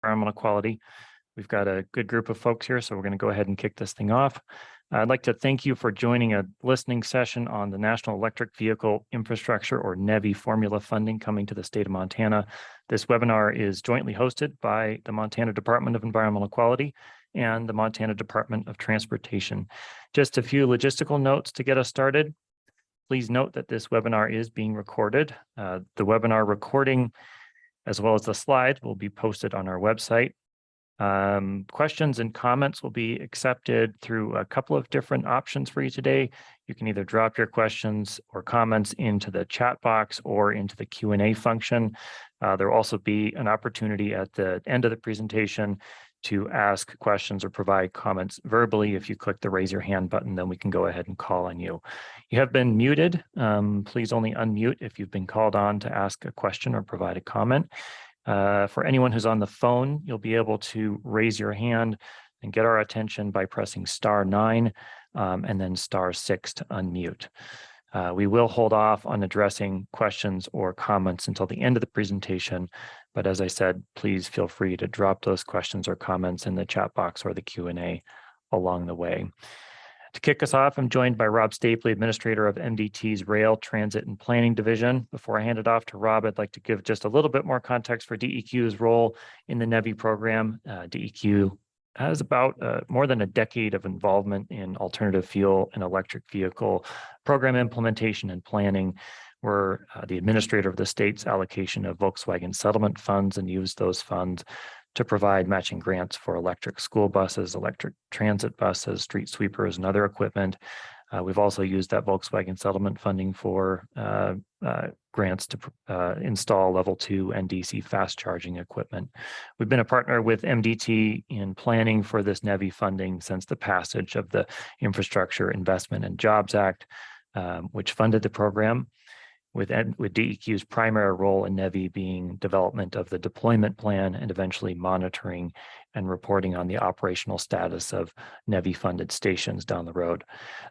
environmental quality. We've got a good group of folks here, so we're going to go ahead and kick this thing off. I'd like to thank you for joining a listening session on the National Electric Vehicle Infrastructure, or NEVI, formula funding coming to the state of Montana. This webinar is jointly hosted by the Montana Department of Environmental Quality and the Montana Department of Transportation. Just a few logistical notes to get us started. Please note that this webinar is being recorded. The webinar recording, as well as the slides, will be posted on our website. Questions and comments will be accepted through a couple of different options for you today. You can either drop your questions or comments into the chat box or into the Q&A function. There will also be an opportunity at the end of the presentation to ask questions or provide comments verbally. If you click the raise your hand button, then we can go ahead and call on you. You have been muted. Please only unmute if you've been called on to ask a question or provide a comment. For anyone who's on the phone, you'll be able to raise your hand and get our attention by pressing *9 and then *6 to unmute. We will hold off on addressing questions or comments until the end of the presentation, but as I said, please feel free to drop those questions or comments in the chat box or the Q&A along the way. To kick us off, I'm joined by Rob Stapley, Administrator of MDT's Rail, Transit, and Planning Division. Before I hand it off to Rob, I'd like to give just a little bit more context for DEQ's role in the NEVI program. DEQ has about more than a decade of involvement in alternative fuel and electric vehicle program implementation and planning. We're the administrator of the state's allocation of Volkswagen settlement funds and use those funds to provide matching grants for electric school buses, electric transit buses, street sweepers, and other equipment. We've also used that Volkswagen settlement funding for grants to install level 2 NDC fast charging equipment. We've been a partner with MDT in planning for this NEVI funding since the passage of the Infrastructure Investment and Jobs Act, which funded the program, with DEQ's primary role in NEVI being development of the deployment plan and eventually monitoring and reporting on the operational status of NEVI-funded stations down the road.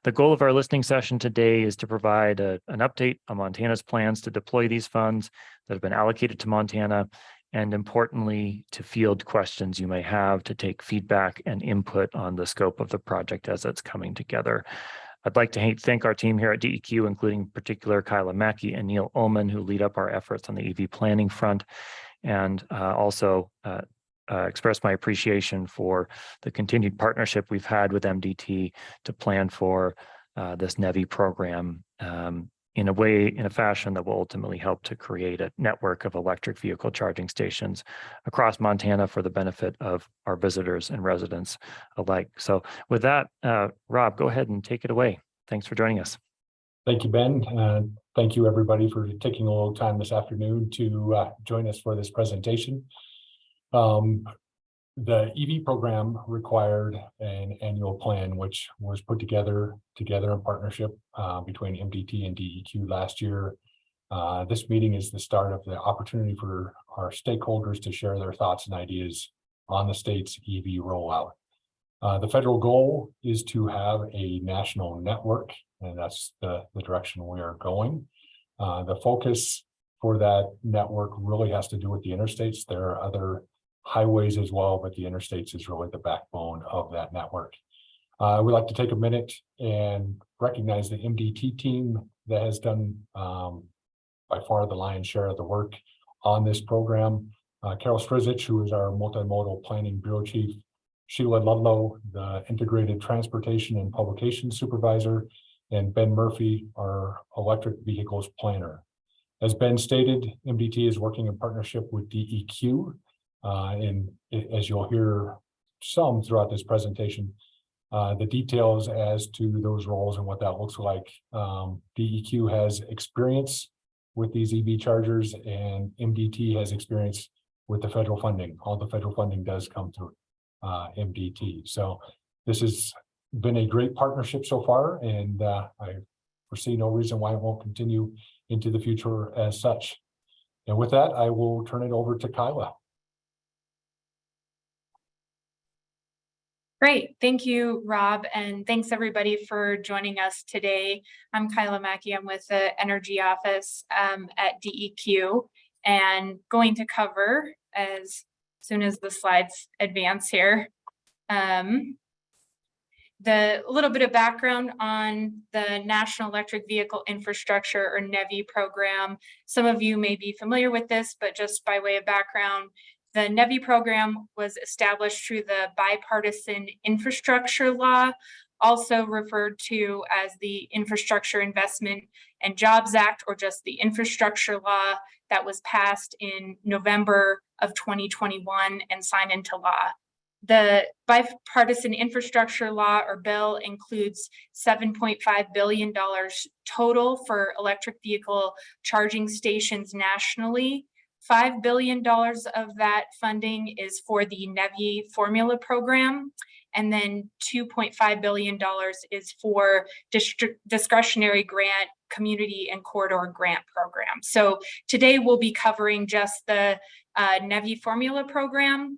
The goal of our listening session today is to provide an update on Montana's plans to deploy these funds that have been allocated to Montana, and importantly, to field questions you may have, to take feedback and input on the scope of the project as it's coming together. I'd like to thank our team here at DEQ, including in particular Kyla Mackey and Neil Ullman, who lead up our efforts on the EV planning front, and also express my appreciation for the continued partnership we've had with MDT to plan for this NEVI program in a fashion that will ultimately help to create a network of electric vehicle charging stations across Montana for the benefit of our visitors and residents alike. So with that, Rob, go ahead and take it away. Thanks for joining us. Thank you, Ben. Thank you, everybody, for taking a little time this afternoon to join us for this presentation. The EV program required an annual plan, which was put together in partnership between MDT and DEQ last year. This meeting is the start of the opportunity for our stakeholders to share their thoughts and ideas on the state's EV rollout. The federal goal is to have a national network, and that's the direction we are going. The focus for that network really has to do with the interstates. There are other highways as well, but the interstates is really the backbone of that network. We'd like to take a minute and recognize the MDT team that has done by far the lion's share of the work on this program. Carol Strizich, who is our multimodal planning bureau chief, Sheila Ludlow, the integrated transportation and publication supervisor, and Ben Murphy, our electric vehicles planner. As Ben stated, MDT is working in partnership with DEQ. And as you'll hear some throughout this presentation, the details as to those roles and what that looks like. DEQ has experience with these EV chargers, and MDT has experience with the federal funding. All the federal funding does come through MDT. So this has been a great partnership so far, and I foresee no reason why it won't continue into the future as such. And with that, I will turn it over to Kyla. Great. Thank you, Rob, and thanks everybody for joining us today. I'm Kyla Mackey. I'm with the Energy Office at DEQ, and going to cover, as soon as the slides advance here. The little bit of background on the National Electric Vehicle Infrastructure, or NEVI program. Some of you may be familiar with this, but just by way of background, the NEVI program was established through the Bipartisan Infrastructure Law, also referred to as the Infrastructure Investment and Jobs Act, or just the Infrastructure Law, that was passed in November of 2021 and signed into law. The Bipartisan Infrastructure Law, or bill, includes $7.5 billion total for electric vehicle charging stations nationally. $5 billion of that funding is for the NEVI formula program, and then $2.5 billion is for discretionary grant, community and corridor grant program. So today we'll be covering just the NEVI formula program.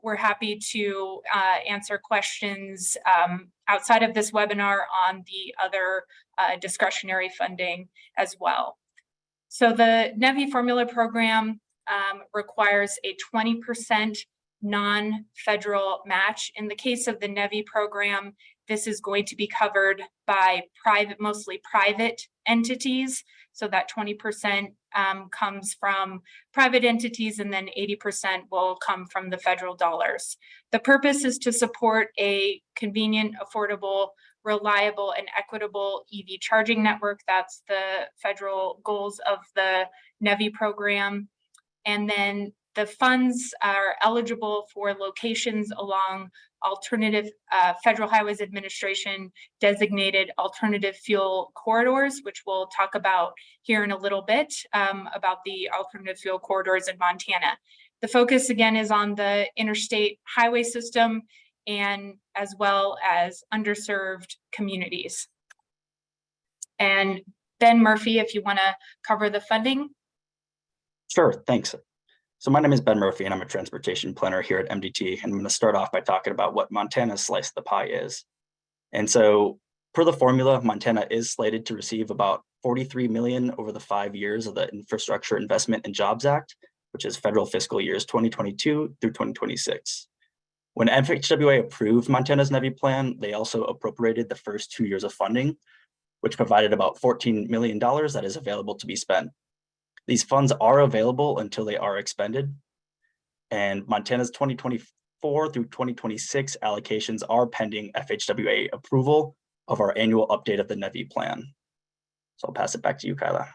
We're happy to answer questions outside of this webinar on the other discretionary funding as well. So the NEVI formula program requires a 20% non-federal match. In the case of the NEVI program, this is going to be covered by mostly private entities. So that 20% comes from private entities, and then 80% will come from the federal dollars. The purpose is to support a convenient, affordable, reliable, and equitable EV charging network. That's the federal goals of the NEVI program. And then the funds are eligible for locations along alternative Federal Highways Administration designated alternative fuel corridors, which we'll talk about here in a little bit, about the alternative fuel corridors in Montana. The focus again is on the interstate highway system, and as well as underserved communities. And Ben Murphy, if you want to cover the funding. Sure, thanks. So my name is Ben Murphy, and I'm a transportation planner here at MDT. And I'm going to start off by talking about what Montana's slice of the pie is. And so per the formula, Montana is slated to receive about $43 million over the 5 years of the Infrastructure Investment and Jobs Act, which is federal fiscal years 2022 through 2026. When FHWA approved Montana's NEVI plan, they also appropriated the first 2 years of funding, which provided about $14 million that is available to be spent. These funds are available until they are expended, and Montana's 2024 through 2026 allocations are pending FHWA approval of our annual update of the NEVI plan. So I'll pass it back to you, Kyla.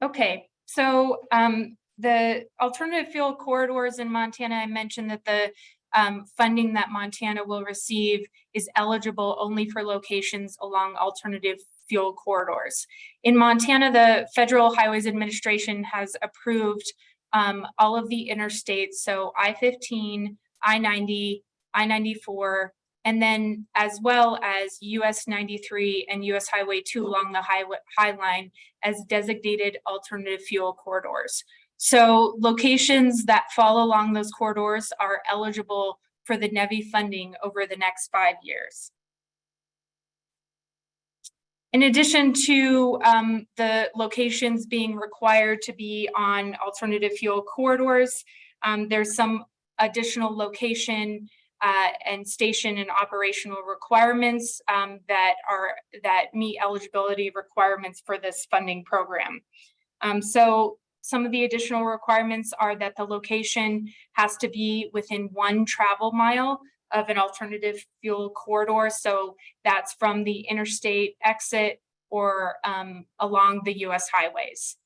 Okay, so the alternative fuel corridors in Montana, I mentioned that the funding that Montana will receive is eligible only for locations along alternative fuel corridors. In Montana, the Federal Highways Administration has approved all of the interstates, so I-15, I-90, I-94, and then as well as US 93 and US Highway 2 along the High Line as designated alternative fuel corridors. So locations that fall along those corridors are eligible for the NEVI funding over the next 5 years. In addition to the locations being required to be on alternative fuel corridors, there's some additional location and station and operational requirements that meet eligibility requirements for this funding program. So some of the additional requirements are that the location has to be within 1 travel mile of an alternative fuel corridor. So that's from the interstate exit or along the US highways.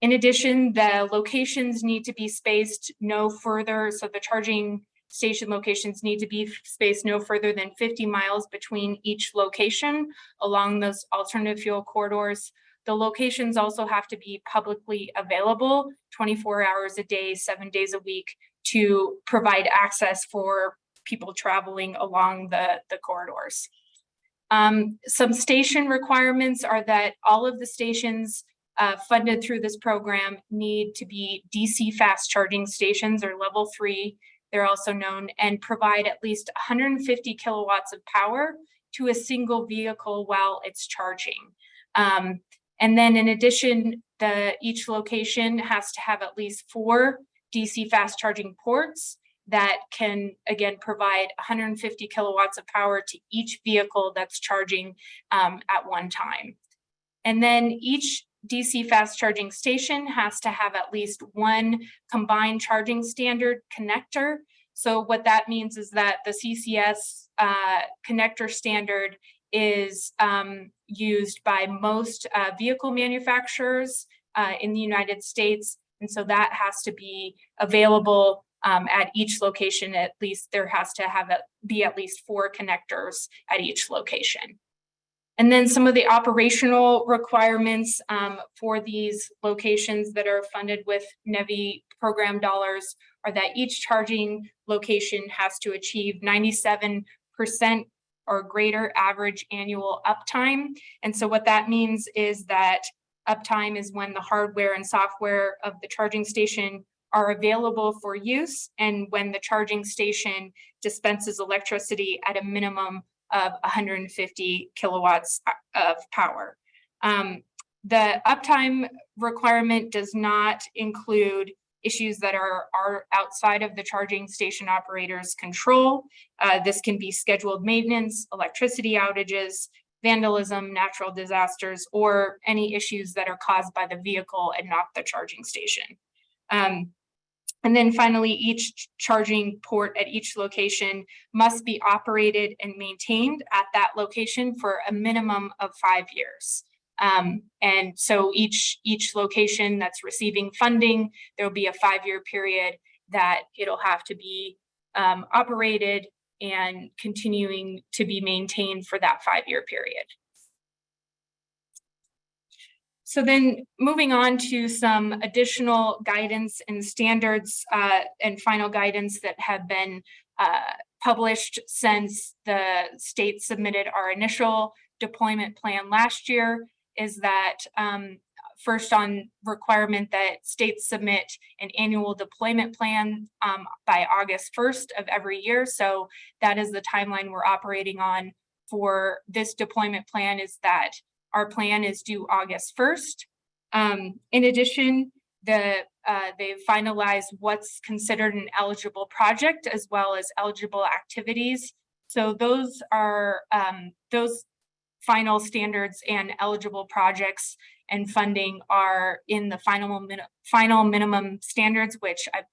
In addition, the locations need to be spaced no further. So the charging station locations need to be spaced no further than 50 miles between each location along those alternative fuel corridors. The locations also have to be publicly available 24 hours a day, 7 days a week to provide access for people traveling along the corridors. Some station requirements are that all of the stations funded through this program need to be DC fast charging stations or level 3 they're also known, and provide at least 150 kilowatts of power to a single vehicle while it's charging. And then in addition, each location has to have at least 4 DC fast charging ports that can, again, provide 150 kilowatts of power to each vehicle that's charging at one time. And then each DC fast charging station has to have at least 1 combined charging standard connector. So what that means is that the CCS connector standard is used by most vehicle manufacturers in the United States. And so that has to be available at each location. At least there has to be at least 4 connectors at each location. And then some of the operational requirements for these locations that are funded with NEVI program dollars are that each charging location has to achieve 97% or greater average annual uptime. And so what that means is that uptime is when the hardware and software of the charging station are available for use and when the charging station dispenses electricity at a minimum of 150 kilowatts of power. The uptime requirement does not include issues that are outside of the charging station operator's control. This can be scheduled maintenance, electricity outages, vandalism, natural disasters, or any issues that are caused by the vehicle and not the charging station. And then finally, each charging port at each location must be operated and maintained at that location for a minimum of 5 years. And so each location that's receiving funding, there will be a 5-year period that it'll have to be operated and continuing to be maintained for that 5-year period. So then moving on to some additional guidance and standards and final guidance that have been published since the state submitted our initial deployment plan last year is that first on requirement that states submit an annual deployment plan by August 1st of every year. So that is the timeline we're operating on for this deployment plan, is that our plan is due August 1st. In addition, they've finalized what's considered an eligible project as well as eligible activities. So those are those final standards and eligible projects and funding are in the final minimum standards, which I've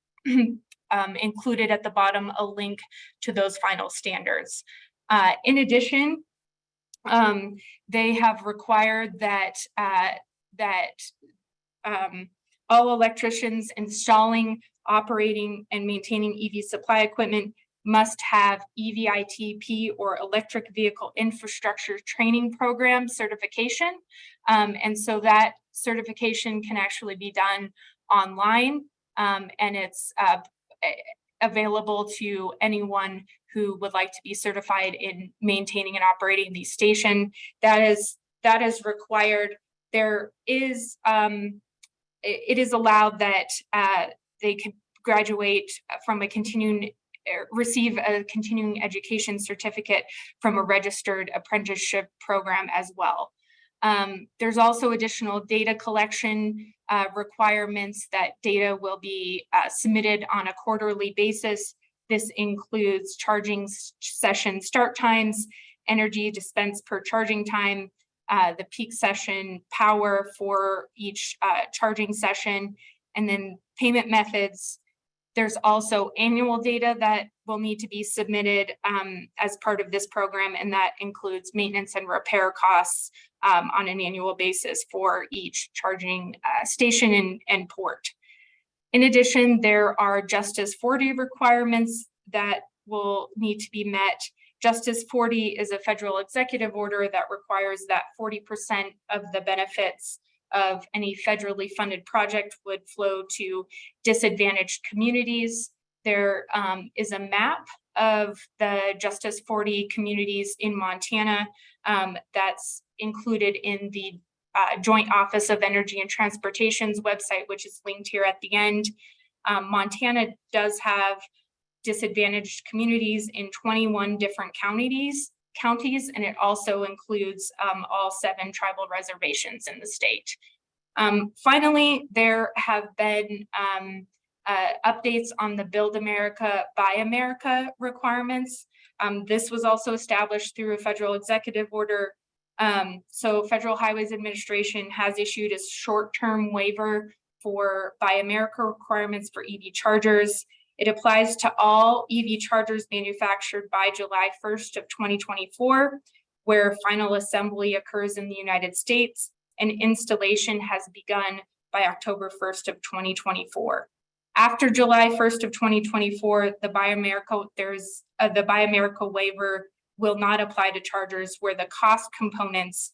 included at the bottom a link to those final standards. In addition, they have required that all electricians installing, operating, and maintaining EV supply equipment must have EVITP or Electric Vehicle Infrastructure Training Program certification. And so that certification can actually be done online, and it's available to anyone who would like to be certified in maintaining and operating the station. That is required. There is, it is allowed that they can graduate from receive a continuing education certificate from a registered apprenticeship program as well. There's also additional data collection requirements that data will be submitted on a quarterly basis. This includes charging session start times, energy dispensed per charging time, the peak session power for each charging session, and then payment methods. There's also annual data that will need to be submitted as part of this program, and that includes maintenance and repair costs on an annual basis for each charging station and port. In addition, there are Justice 40 requirements that will need to be met. Justice 40 is a federal executive order that requires that 40% of the benefits of any federally funded project would flow to disadvantaged communities. There is a map of the Justice 40 communities in Montana that's included in the Joint Office of Energy and Transportation's website, which is linked here at the end. Montana does have disadvantaged communities in 21 different counties, and it also includes all 7 tribal reservations in the state. Finally, there have been updates on the Build America, Buy America requirements. This was also established through a federal executive order. So Federal Highways Administration has issued a short-term waiver for Buy America requirements for EV chargers. It applies to all EV chargers manufactured by July 1st of 2024, where final assembly occurs in the United States and installation has begun by October 1st of 2024. After July 1st of 2024, the Buy America waiver will not apply to chargers where the cost components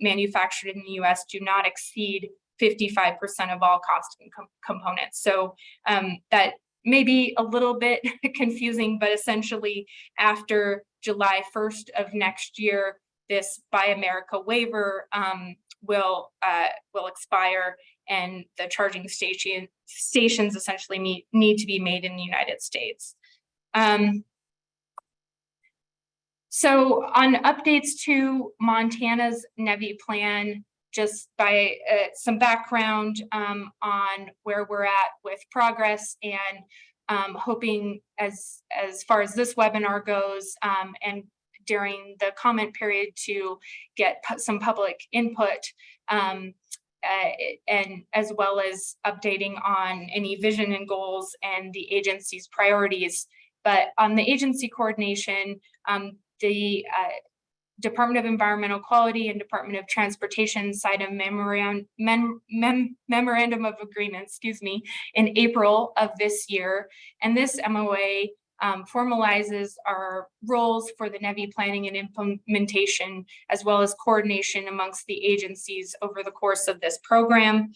manufactured in the US do not exceed 55% of all cost components. So that may be a little bit confusing, but essentially after July 1st of next year, this Buy America waiver will expire, and the charging stations essentially need to be made in the United States. So on updates to Montana's NEVI plan, just by some background on where we're at with progress, and hoping as far as this webinar goes, and during the comment period to get some public input, and as well as updating on any vision and goals and the agency's priorities. But on the agency coordination, the Department of Environmental Quality and Department of Transportation signed a memorandum of agreement, in April of this year. And this MOA formalizes our roles for the NEVI planning and implementation, as well as coordination amongst the agencies over the course of this program.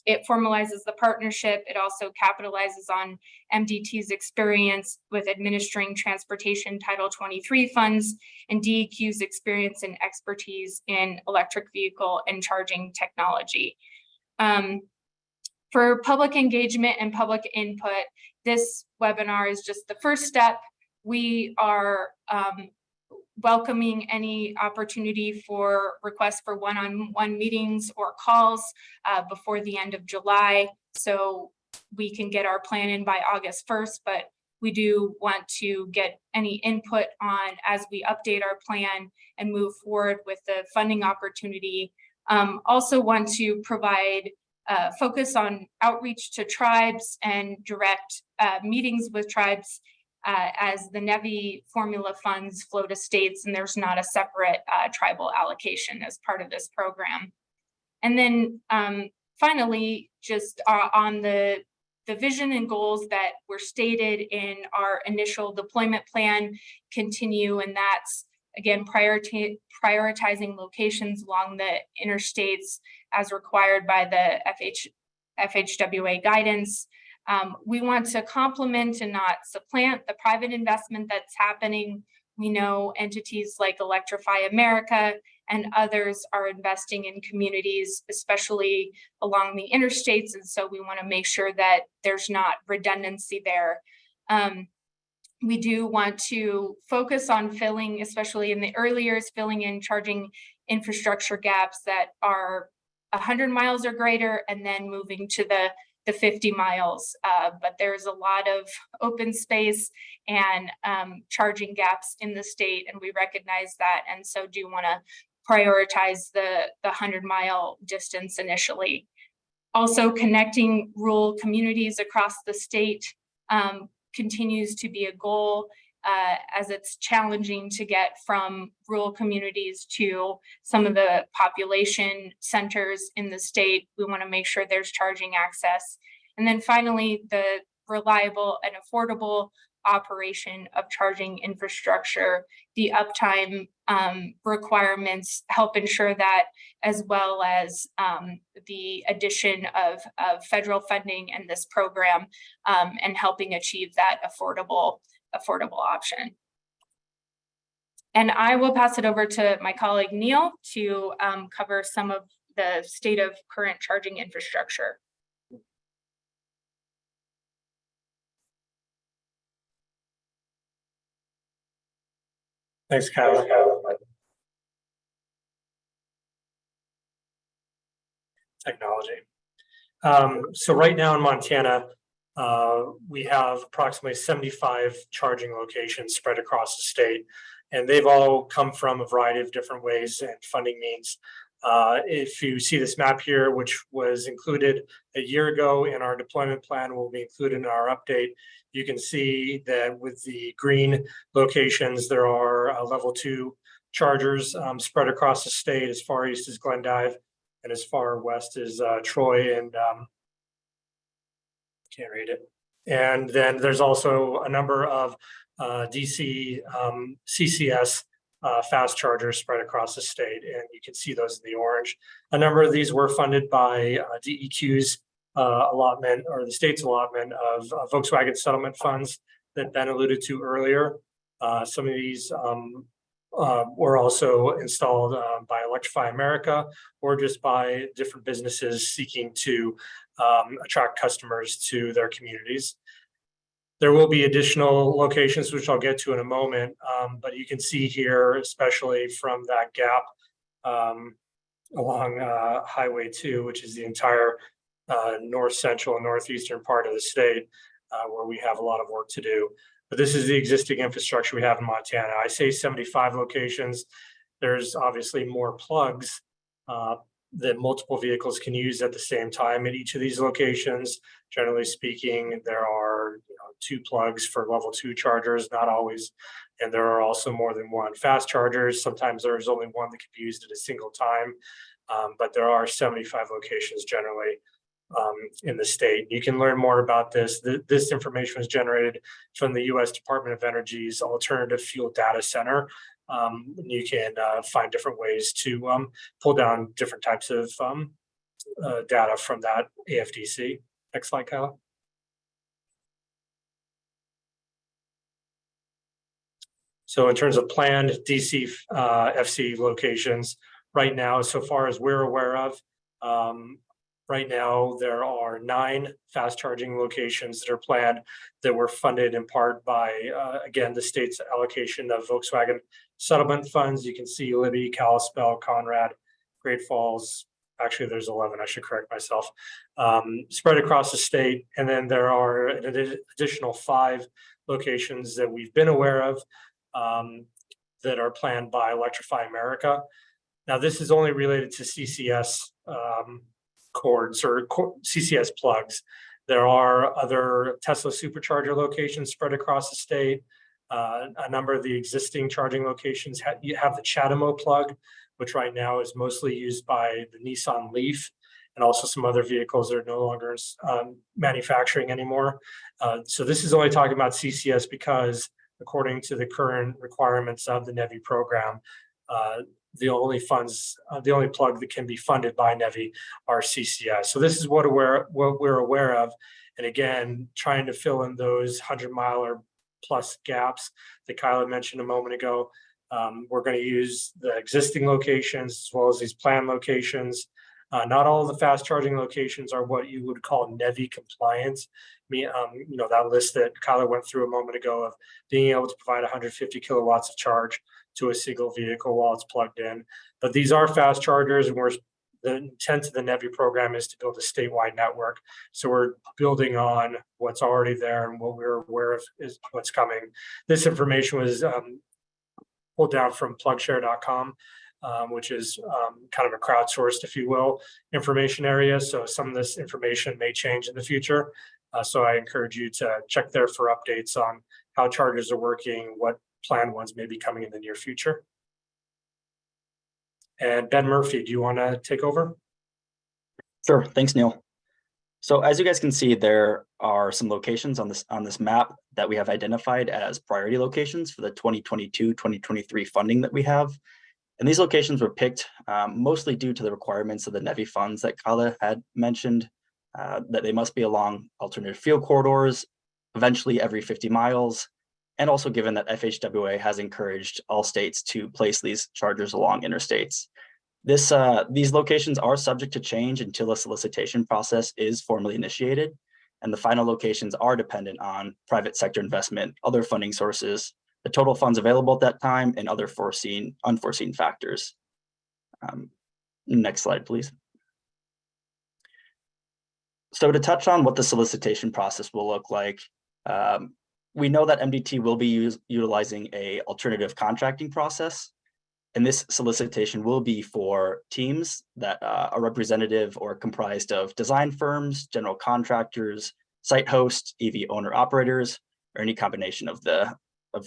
It formalizes the partnership. It also capitalizes on MDT's experience with administering transportation Title 23 funds and DEQ's experience and expertise in electric vehicle and charging technology. For public engagement and public input, this webinar is just the first step. We are welcoming any opportunity for requests for one-on-one meetings or calls before the end of July, so we can get our plan in by August 1st, but we do want to get any input on as we update our plan and move forward with the funding opportunity. Also want to provide focus on outreach to tribes and direct meetings with tribes as the NEVI formula funds flow to states, and there's not a separate tribal allocation as part of this program. And then finally, just on the vision and goals that were stated in our initial deployment plan continue, and that's again prioritizing locations along the interstates as required by the FHWA guidance. We want to complement and not supplant the private investment that's happening. We know entities like Electrify America and others are investing in communities, especially along the interstates. And so we want to make sure that there's not redundancy there. We do want to focus on filling, especially in the early years, filling in charging infrastructure gaps that are 100 miles or greater, and then moving to the 50 miles. But there's a lot of open space and charging gaps in the state, and we recognize that, and so do want to prioritize the 100-mile distance initially. Also, connecting rural communities across the state continues to be a goal, as it's challenging to get from rural communities to some of the population centers in the state. We want to make sure there's charging access. And then finally, the reliable and affordable operation of charging infrastructure. The uptime requirements help ensure that, as well as the addition of federal funding in this program, and helping achieve that affordable option. And I will pass it over to my colleague Neil to cover some of the state of current charging infrastructure. Thanks, Kyle. Technology. So right now in Montana, we have approximately 75 charging locations spread across the state, and they've all come from a variety of different ways and funding means. If you see this map here, which was included a year ago in our deployment plan, will be included in our update. You can see that with the green locations, there are level 2 chargers spread across the state. As far east as Glendive and as far west as Troy and can't read it. And then there's also a number of DC CCS fast chargers spread across the state, and you can see those in the orange. A number of these were funded by DEQ's allotment, or the state's allotment of Volkswagen settlement funds that Ben alluded to earlier. Some of these were also installed by Electrify America, or just by different businesses seeking to attract customers to their communities. There will be additional locations, which I'll get to in a moment, but you can see here, especially from that gap along Highway 2, which is the entire north central and northeastern part of the state, where we have a lot of work to do. But this is the existing infrastructure we have in Montana. I say 75 locations. There's obviously more plugs that multiple vehicles can use at the same time at each of these locations. Generally speaking, there are 2 plugs for level 2 chargers, not always. And there are also more than 1 fast chargers. Sometimes there's only 1 that can be used at a single time, but there are 75 locations generally in the state. You can learn more about this. This information was generated from the U.S. Department of Energy's Alternative Fuel Data Center. You can find different ways to pull down different types of data from that AFDC. Next slide, Kyle. So in terms of planned DC FC locations, right now, so far as we're aware of, right now there are 9 fast charging locations that are planned that were funded in part by, again, the state's allocation of Volkswagen settlement funds. You can see Libby, Kalispell, Conrad, Great Falls. Actually, there's 11, I should correct myself, spread across the state. And then there are an additional 5 locations that we've been aware of that are planned by Electrify America. Now, this is only related to CCS cords or CCS plugs. There are other Tesla supercharger locations spread across the state. A number of the existing charging locations have the CHAdeMO plug, which right now is mostly used by the Nissan Leaf and also some other vehicles that are no longer manufacturing anymore. So this is only talking about CCS because, according to the current requirements of the NEVI program, the only plug that can be funded by NEVI are CCS. So this is what we're aware of. And again, trying to fill in those 100-mile or plus gaps that Kyle mentioned a moment ago. We're going to use the existing locations as well as these planned locations. Not all of the fast charging locations are what you would call NEVI compliant. That list that Kyle went through a moment ago of being able to provide 150 kilowatts of charge to a single vehicle while it's plugged in. But these are fast chargers, and the intent of the NEVI program is to build a statewide network. So we're building on what's already there, and what we're aware of is what's coming. This information was pulled down from plugshare.com, which is kind of a crowdsourced, if you will, information area. So some of this information may change in the future. So I encourage you to check there for updates on how chargers are working, what planned ones may be coming in the near future. And Ben Murphy, do you want to take over? Sure, thanks, Neil. So as you guys can see, there are some locations on this map that we have identified as priority locations for the 2022-2023 funding that we have. And these locations were picked mostly due to the requirements of the NEVI funds that Kyle had mentioned, that they must be along alternative fuel corridors, eventually every 50 miles, and also given that FHWA has encouraged all states to place these chargers along interstates. These locations are subject to change until the solicitation process is formally initiated, and the final locations are dependent on private sector investment, other funding sources, the total funds available at that time, and other unforeseen factors. Next slide, please. So to touch on what the solicitation process will look like, we know that MDT will be utilizing a alternative contracting process, and this solicitation will be for teams that are representative or comprised of design firms, general contractors, site hosts, EV owner operators, or any combination of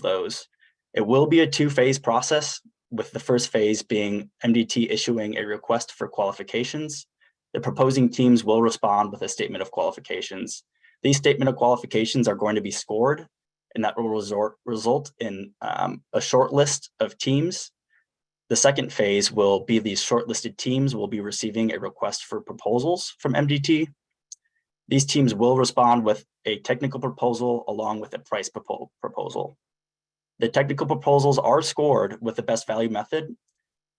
those. It will be a two-phase process, with the first phase being MDT issuing a request for qualifications. The proposing teams will respond with a statement of qualifications. These statement of qualifications are going to be scored, and that will result in a short list of teams. The second phase will be these shortlisted teams will be receiving a request for proposals from MDT. These teams will respond with a technical proposal along with a price proposal. The technical proposals are scored with the best value method,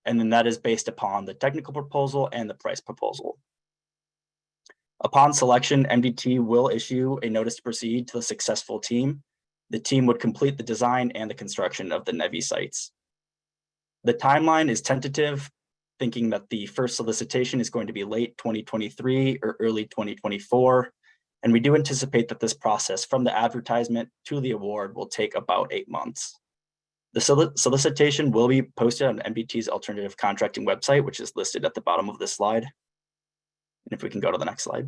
and then that is based upon the technical proposal and the price proposal. Upon selection, MDT will issue a notice to proceed to the successful team. The team would complete the design and the construction of the NEVI sites. The timeline is tentative, thinking that the first solicitation is going to be late 2023 or early 2024. And we do anticipate that this process from the advertisement to the award will take about 8 months. The solicitation will be posted on MDT's alternative contracting website, which is listed at the bottom of this slide. And if we can go to the next slide.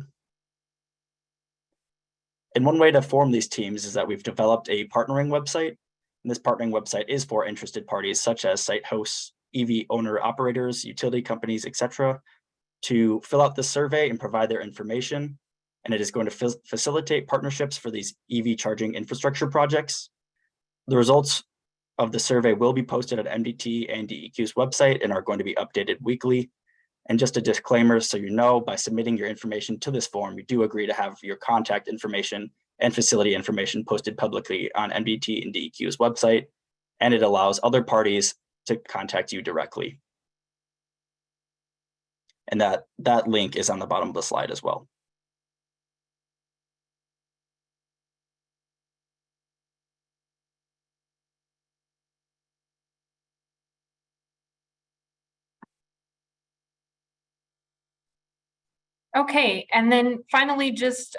And one way to form these teams is that we've developed a partnering website. And this partnering website is for interested parties such as site hosts, EV owner operators, utility companies, etc., to fill out this survey and provide their information. And it is going to facilitate partnerships for these EV charging infrastructure projects. The results of the survey will be posted at MDT and DEQ's website and are going to be updated weekly. And just a disclaimer, so you know, by submitting your information to this form, you do agree to have your contact information and facility information posted publicly on MDT and DEQ's website, and it allows other parties to contact you directly. And that link is on the bottom of the slide as well. Okay, and then finally, just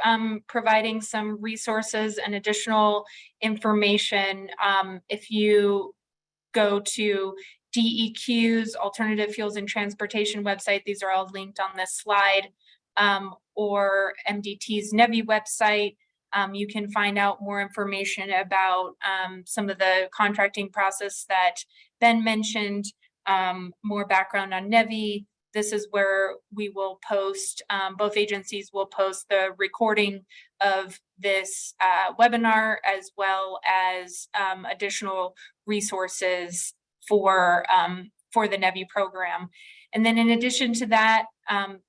providing some resources and additional information. If you go to DEQ's Alternative Fuels and Transportation website, these are all linked on this slide, or MDT's NEVI website, you can find out more information about some of the contracting process that Ben mentioned, more background on NEVI. This is where we will post, both agencies will post the recording of this webinar, as well as additional resources for the NEVI program. And then in addition to that,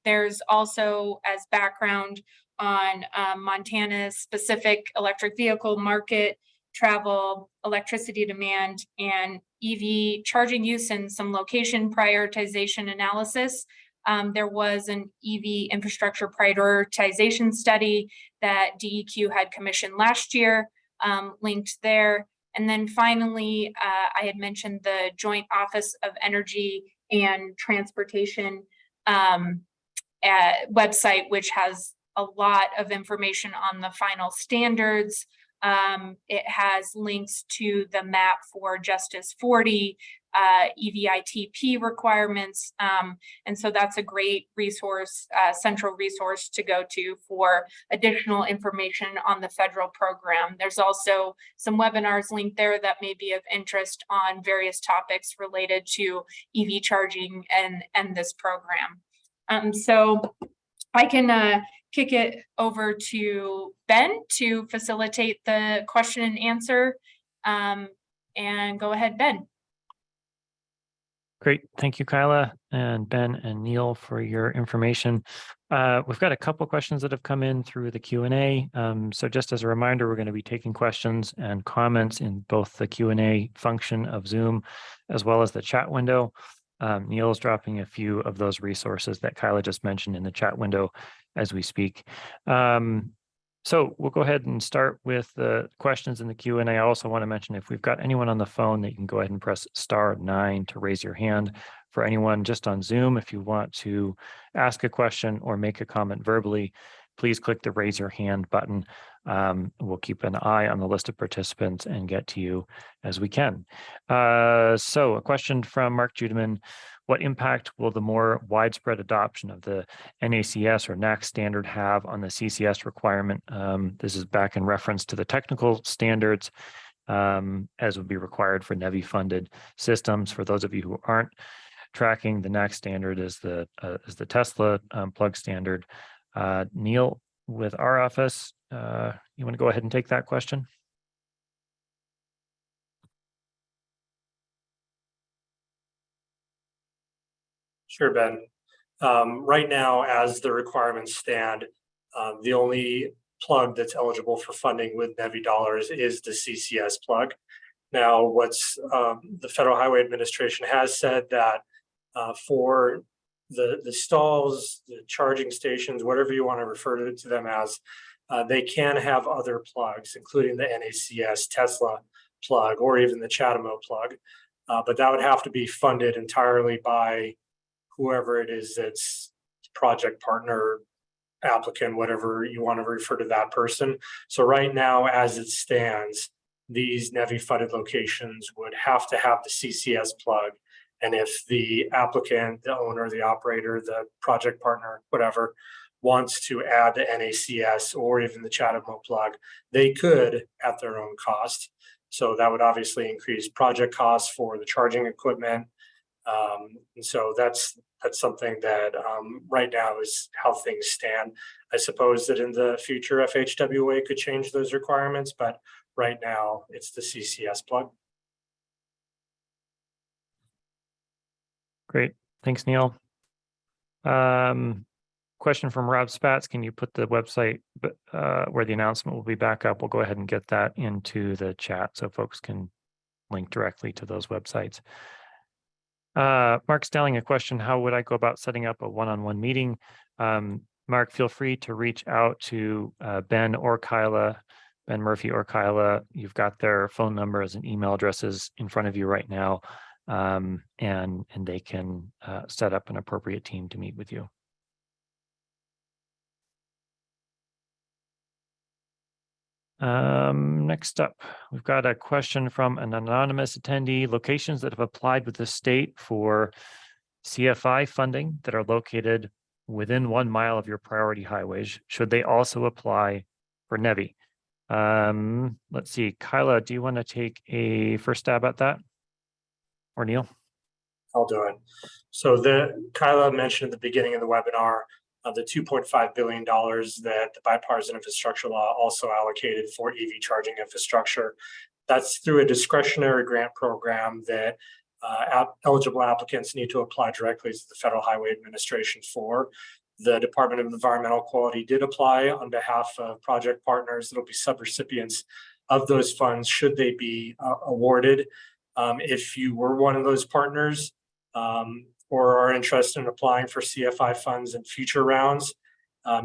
there's also, as background on Montana's specific electric vehicle market, travel, electricity demand, and EV charging use and some location prioritization analysis. There was an EV infrastructure prioritization study that DEQ had commissioned last year, linked there. And then finally, I had mentioned the Joint Office of Energy and Transportation website, which has a lot of information on the final standards. It has links to the map for Justice 40, EVITP requirements. And so that's a great resource, central resource to go to for additional information on the federal program. There's also some webinars linked there that may be of interest on various topics related to EV charging and this program. So I can kick it over to Ben to facilitate the question and answer. And go ahead, Ben. Great. Thank you, Kyla and Ben and Neil for your information. We've got a couple questions that have come in through the Q&A. So just as a reminder, we're going to be taking questions and comments in both the Q&A function of Zoom as well as the chat window. Neil is dropping a few of those resources that Kyla just mentioned in the chat window as we speak. So we'll go ahead and start with the questions in the Q&A. I also want to mention if we've got anyone on the phone, that you can go ahead and press *9 to raise your hand. For anyone just on Zoom, if you want to ask a question or make a comment verbally, please click the raise your hand button. We'll keep an eye on the list of participants and get to you as we can. So a question from Mark Judeman. What impact will the more widespread adoption of the NACS or NAC standard have on the CCS requirement? This is back in reference to the technical standards as would be required for NEVI-funded systems. For those of you who aren't tracking, the NAC standard is the Tesla plug standard. Neil, with our office, you want to go ahead and take that question? Sure, Ben. Right now, as the requirements stand, the only plug that's eligible for funding with NEVI dollars is the CCS plug. Now, the Federal Highway Administration has said that for the stalls, the charging stations, whatever you want to refer to them as, they can have other plugs, including the NACS Tesla plug or even the CHAdeMO plug. But that would have to be funded entirely by whoever it is that's project partner, applicant, whatever you want to refer to that person. So right now, as it stands, these NEVI-funded locations would have to have the CCS plug. And if the applicant, the owner, the operator, the project partner, whatever, wants to add the NACS or even the CHAdeMO plug, they could at their own cost. So that would obviously increase project costs for the charging equipment. And so that's something that right now is how things stand. I suppose that in the future, FHWA could change those requirements, but right now it's the CCS plug. Great. Thanks, Neil. Question from Rob Spatz. Can you put the website where the announcement will be back up? We'll go ahead and get that into the chat so folks can link directly to those websites. Mark Stelling, a question: how would I go about setting up a one-on-one meeting? Mark, feel free to reach out to Ben or Kyla, Ben Murphy or Kyla. You've got their phone numbers and email addresses in front of you right now, and they can set up an appropriate team to meet with you. Next up, we've got a question from an anonymous attendee. Locations that have applied with the state for CFI funding that are located within 1 mile of your priority highways, should they also apply for NEVI? Let's see, Kyla, do you want to take a first stab at that? Or Neil? I'll do it. So Kyla mentioned at the beginning of the webinar, the $2.5 billion that the bipartisan infrastructure law also allocated for EV charging infrastructure. That's through a discretionary grant program that eligible applicants need to apply directly to the Federal Highway Administration for. The Department of Environmental Quality did apply on behalf of project partners that'll be subrecipients of those funds should they be awarded. If you were one of those partners, or are interested in applying for CFI funds in future rounds,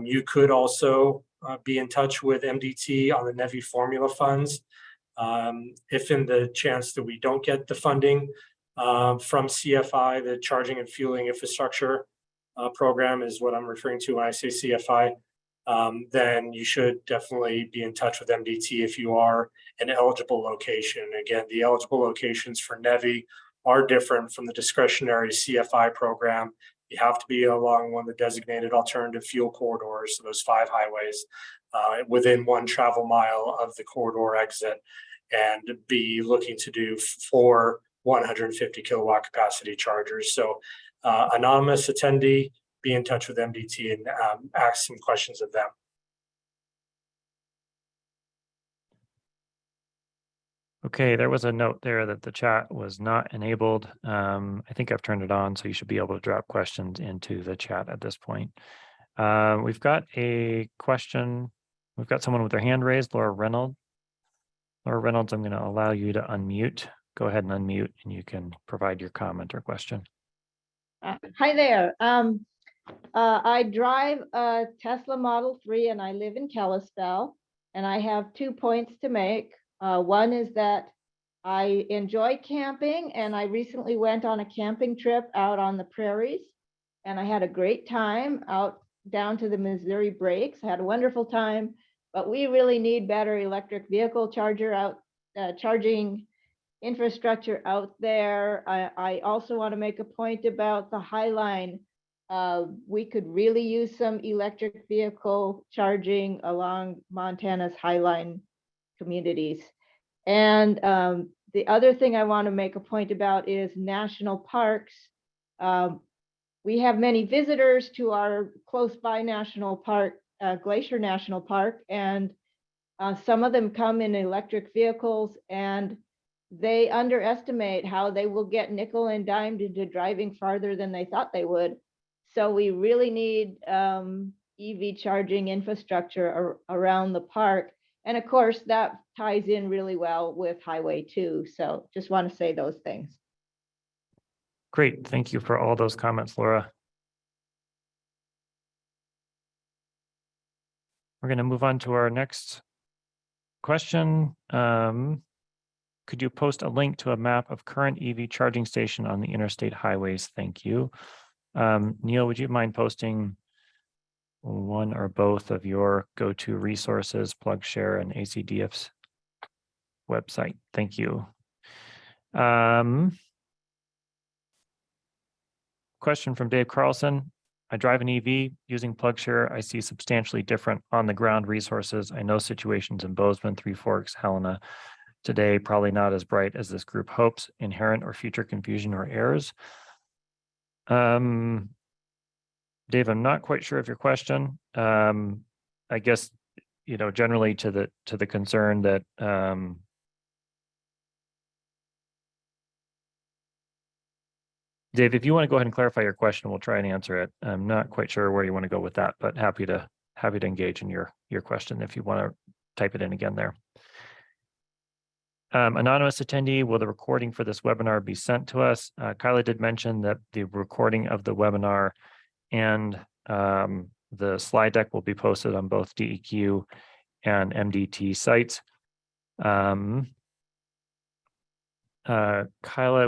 you could also be in touch with MDT on the NEVI formula funds. If in the chance that we don't get the funding from CFI, the Charging and Fueling Infrastructure program is what I'm referring to when I say CFI, then you should definitely be in touch with MDT if you are an eligible location. Again, the eligible locations for NEVI are different from the discretionary CFI program. You have to be along one of the designated alternative fuel corridors, so those 5 highways, within 1 travel mile of the corridor exit, and be looking to do 4 150 kilowatt capacity chargers. So anonymous attendee, be in touch with MDT and ask some questions of them. Okay, there was a note there that the chat was not enabled. I think I've turned it on, so you should be able to drop questions into the chat at this point. We've got a question. We've got someone with their hand raised, Laura Reynolds. Laura Reynolds, I'm going to allow you to unmute. Go ahead and unmute, and you can provide your comment or question. Hi there. I drive a Tesla Model 3 and I live in Kalispell. And I have 2 points to make. One is that I enjoy camping and I recently went on a camping trip out on the prairies. And I had a great time out down to the Missouri Breaks. I had a wonderful time, but we really need better electric vehicle charging infrastructure out there. I also want to make a point about the High Line. We could really use some electric vehicle charging along Montana's High Line communities. And the other thing I want to make a point about is national parks. We have many visitors to our close by national park, Glacier National Park, and some of them come in electric vehicles, and they underestimate how they will get nickel and dimed into driving farther than they thought they would. So we really need EV charging infrastructure around the park. And of course, that ties in really well with Highway 2. So just want to say those things. Great. Thank you for all those comments, Laura. We're going to move on to our next question. Could you post a link to a map of current EV charging station on the interstate highways? Thank you. Neil, would you mind posting one or both of your go-to resources, PlugShare and ACDF's website? Thank you. Question from Dave Carlson. I drive an EV using PlugShare. I see substantially different on the ground resources. I know situations in Bozeman, Three Forks, Helena today, probably not as bright as this group hopes, inherent or future confusion or errors. Dave, I'm not quite sure of your question. I guess, you know, generally to the concern that Dave, if you want to go ahead and clarify your question, we'll try and answer it. I'm not quite sure where you want to go with that, but happy to engage in your question if you want to type it in again there. Anonymous attendee, will the recording for this webinar be sent to us? Kyla did mention that the recording of the webinar and the slide deck will be posted on both DEQ and MDT sites. Kyla,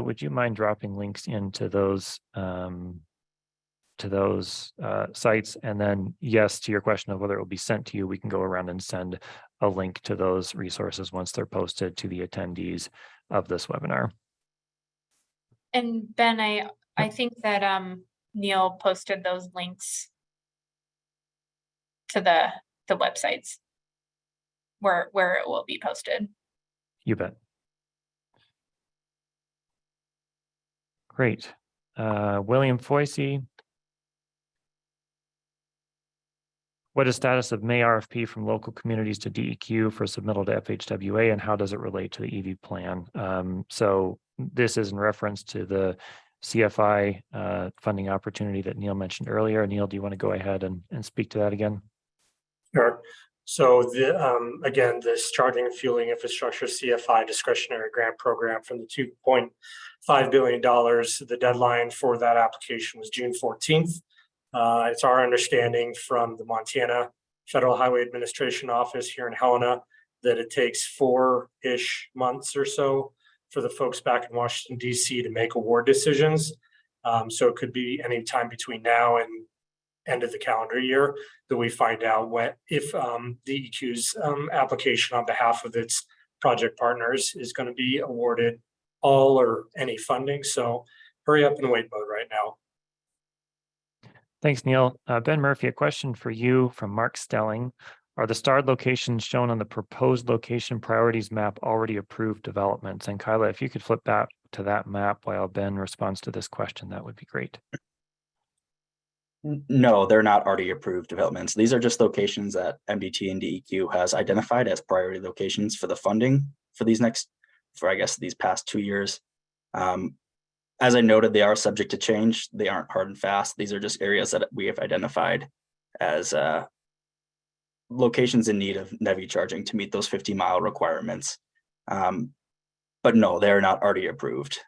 would you mind dropping links into those sites? And then yes, to your question of whether it will be sent to you, we can go around and send a link to those resources once they're posted to the attendees of this webinar. And Ben, I think that Neil posted those links to the websites where it will be posted. You bet. Great. William Foisey. What is status of May RFP from local communities to DEQ for submittal to FHWA, and how does it relate to the EV plan? So this is in reference to the CFI funding opportunity that Neil mentioned earlier. Neil, do you want to go ahead and speak to that again? Sure. So again, this charging and fueling infrastructure CFI discretionary grant program from the $2.5 billion, the deadline for that application was June 14th. It's our understanding from the Montana Federal Highway Administration office here in Helena that it takes 4-ish months or so for the folks back in Washington, D.C. to make award decisions. So it could be any time between now and end of the calendar year that we find out if DEQ's application on behalf of its project partners is going to be awarded all or any funding. So hurry up and wait mode right now. Thanks, Neil. Ben Murphy, a question for you from Mark Stelling. Are the starred locations shown on the proposed location priorities map already approved developments? And Kyla, if you could flip back to that map while Ben responds to this question, that would be great. No, they're not already approved developments. These are just locations that MDT and DEQ has identified as priority locations for the funding for these these past 2 years. As I noted, they are subject to change. They aren't hard and fast. These are just areas that we have identified as locations in need of NEVI charging to meet those 50-mile requirements. But no, they're not already approved.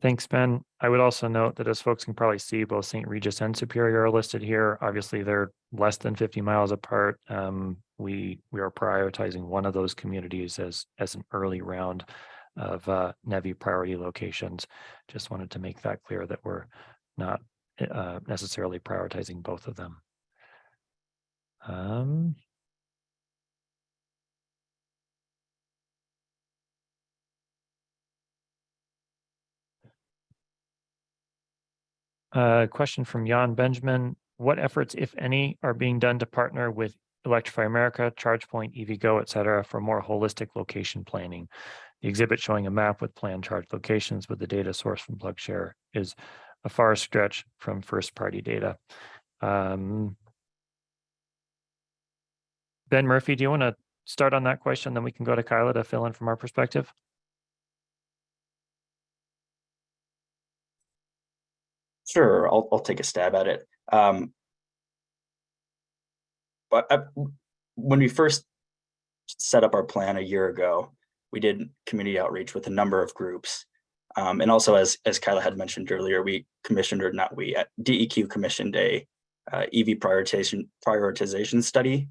Thanks, Ben. I would also note that as folks can probably see, both St. Regis and Superior are listed here. Obviously, they're less than 50 miles apart. We are prioritizing one of those communities as an early round of NEVI priority locations. Just wanted to make that clear that we're not necessarily prioritizing both of them. Question from Jan Benjamin. What efforts, if any, are being done to partner with Electrify America, ChargePoint, EVgo, et cetera, for more holistic location planning? The exhibit showing a map with planned charge locations with the data source from PlugShare is a far stretch from first-party data. Ben Murphy, do you want to start on that question? Then we can go to Kyla to fill in from our perspective. Sure, I'll take a stab at it. When we first set up our plan a year ago, we did community outreach with a number of groups. And also, as Kyla had mentioned earlier, we commissioned, or not we, at DEQ commissioned a EV prioritization study.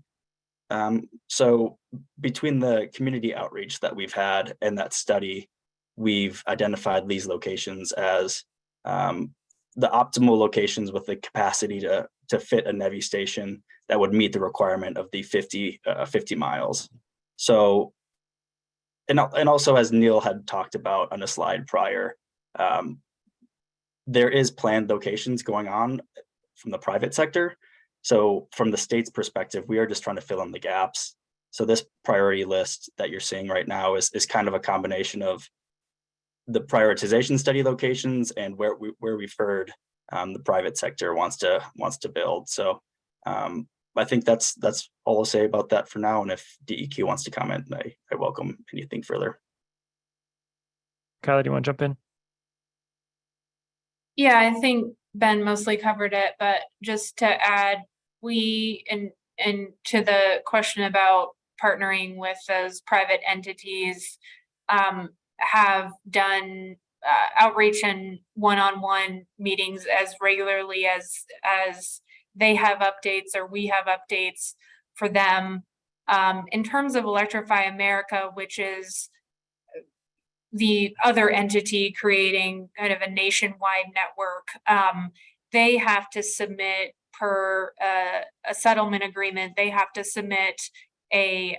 So between the community outreach that we've had and that study, we've identified these locations as the optimal locations with the capacity to fit a NEVI station that would meet the requirement of the 50 miles. So, and also, as Neil had talked about on a slide prior, there is planned locations going on from the private sector. So from the state's perspective, we are just trying to fill in the gaps. So this priority list that you're seeing right now is kind of a combination of the prioritization study locations and where we've heard the private sector wants to build. So I think that's all I'll say about that for now. And if DEQ wants to comment, I welcome anything further. Kyla, do you want to jump in? Yeah, I think Ben mostly covered it, but just to add, and to the question about partnering with those private entities, have done outreach and one-on-one meetings as regularly as they have updates or we have updates for them. In terms of Electrify America, which is the other entity creating kind of a nationwide network, they have to submit per a settlement agreement. They have to submit a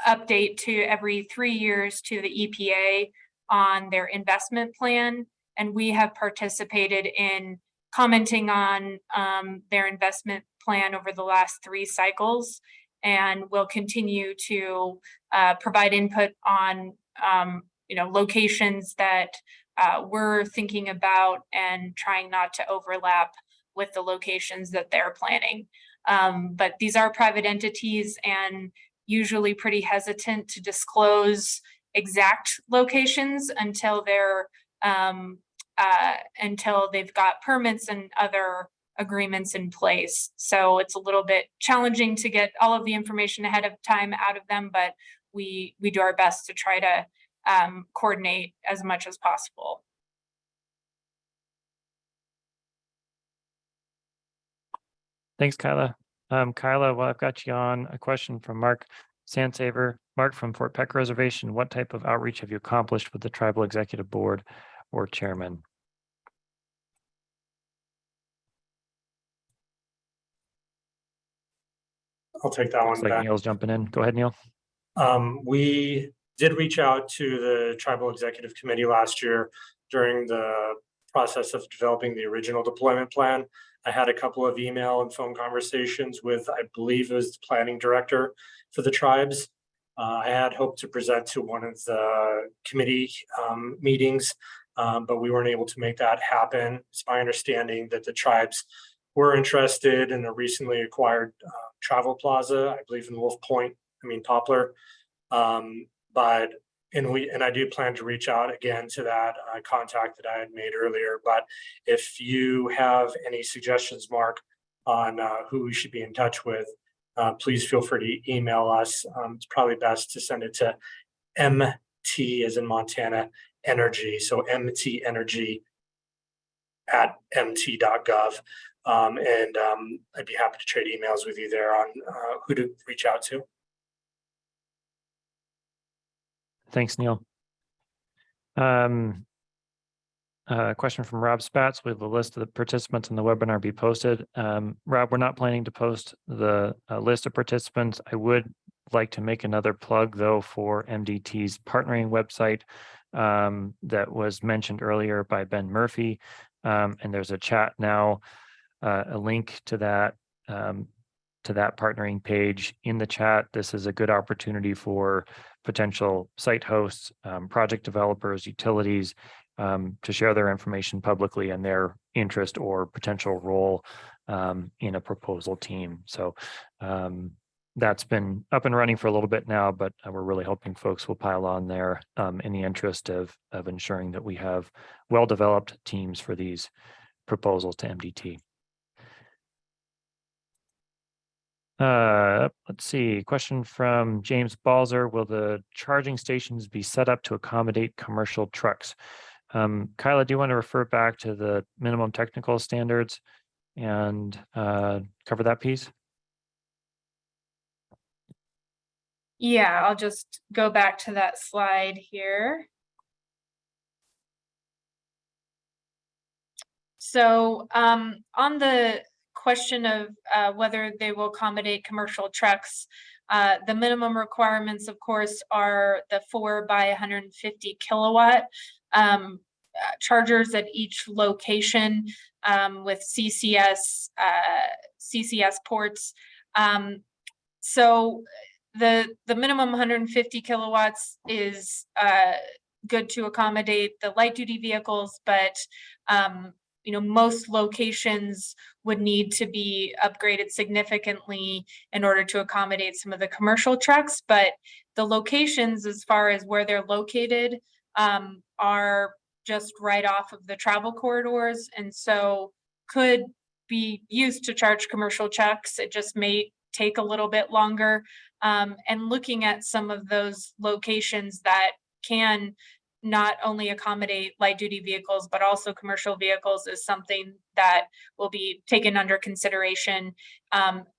update to every 3 years to the EPA on their investment plan. And we have participated in commenting on their investment plan over the last 3 cycles, and will continue to provide input on locations that we're thinking about and trying not to overlap with the locations that they're planning. But these are private entities and usually pretty hesitant to disclose exact locations until they've got permits and other agreements in place. So it's a little bit challenging to get all of the information ahead of time out of them, but we do our best to try to coordinate as much as possible. Thanks, Kyla. Kyla, while I've got you on, a question from Mark Sansaver. Mark from Fort Peck Reservation, what type of outreach have you accomplished with the Tribal Executive Board or Chairman? I'll take that Looks one. like Neil's jumping in. Go ahead, Neil. We did reach out to the Tribal Executive Committee last year during the process of developing the original deployment plan. I had a couple of email and phone conversations with, I believe it was the planning director for the tribes. I had hoped to present to one of the committee meetings, but we weren't able to make that happen. It's my understanding that the tribes were interested in a recently acquired travel plaza, I believe in Poplar. And I do plan to reach out again to that contact that I had made earlier. But if you have any suggestions, Mark, on who we should be in touch with, please feel free to email us. It's probably best to send it to MT as in Montana Energy, so MT Energy at mt.gov. I'd be happy to trade emails with you there on who to reach out to. Thanks, Neil. Question from Rob Spatz. Will the list of the participants in the webinar be posted? Rob, we're not planning to post the list of participants. I would like to make another plug though for MDT's partnering website that was mentioned earlier by Ben Murphy. And there's a chat now, a link to that partnering page in the chat. This is a good opportunity for potential site hosts, project developers, utilities, to share their information publicly and their interest or potential role in a proposal team. So that's been up and running for a little bit now, but we're really hoping folks will pile on there in the interest of ensuring that we have well-developed teams for these proposals to MDT. Let's see, question from James Balzer. Will the charging stations be set up to accommodate commercial trucks? Kyla, do you want to refer back to the minimum technical standards and cover that piece? Yeah, I'll just go back to that slide here. So on the question of whether they will accommodate commercial trucks, the minimum requirements, of course, are the 4 by 150 kilowatt chargers at each location with CCS ports. So the minimum 150 kilowatts is good to accommodate the light duty vehicles, but most locations would need to be upgraded significantly in order to accommodate some of the commercial trucks. But the locations, as far as where they're located, are just right off of the travel corridors, and so could be used to charge commercial trucks. It just may take a little bit longer. And looking at some of those locations that can not only accommodate light duty vehicles, but also commercial vehicles is something that will be taken under consideration.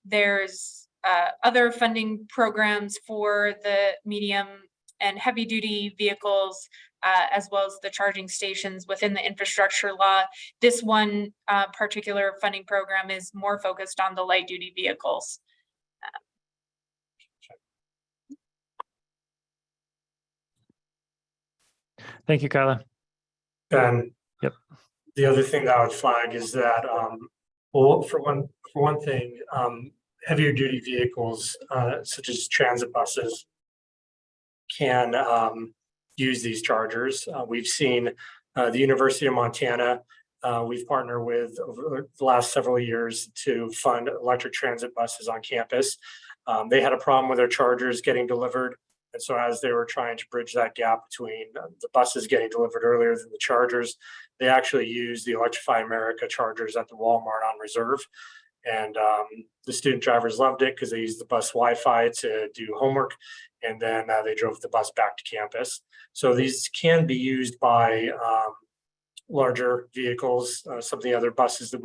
There's other funding programs for the medium and heavy duty vehicles, as well as the charging stations within the infrastructure law. This one particular funding program is more focused on the light duty vehicles. Thank you, Kyla. Ben. Yep. The other thing that I would flag is that, well, for one thing, heavier duty vehicles such as transit buses can use these chargers. We've seen the University of Montana. We've partnered with over the last several years to fund electric transit buses on campus. They had a problem with their chargers getting delivered. And so as they were trying to bridge that gap between the buses getting delivered earlier than the chargers, they actually used the Electrify America chargers at the Walmart on reserve. And the student drivers loved it because they used the bus Wi-Fi to do homework. And then they drove the bus back to campus. So these can be used by larger vehicles. Some of the other buses that